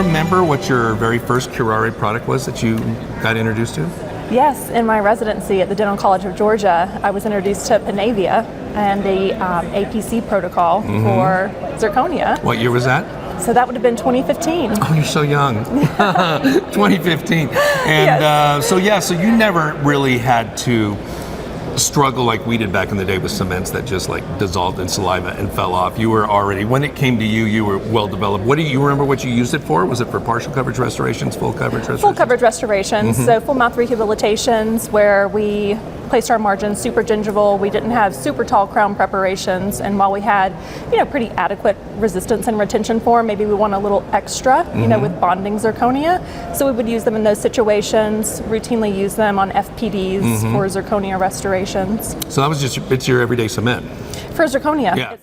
remember what your very first curare product was that you got introduced to? Yes, in my residency at the Dental College of Georgia, I was introduced to PANAVIA and the APC protocol for zirconia. What year was that? So that would have been 2015. Oh, you're so young. 2015. And Yes. so you never really had to struggle like we did back in the day with cements that just like dissolved in saliva and fell off. You were already, when it came to you, you were well developed. What do you remember what you used it for? Was it for partial coverage restorations, full coverage restorations? Full coverage restorations, so full mouth rehabilitations where we placed our margins super gingival. We didn't have super tall crown preparations, and while we had, pretty adequate resistance and retention form, maybe we want a little extra, with bonding zirconia. So we would use them in those situations, routinely use them on FPDs for zirconia restorations. So that was it's your everyday cement. For zirconia. Yeah.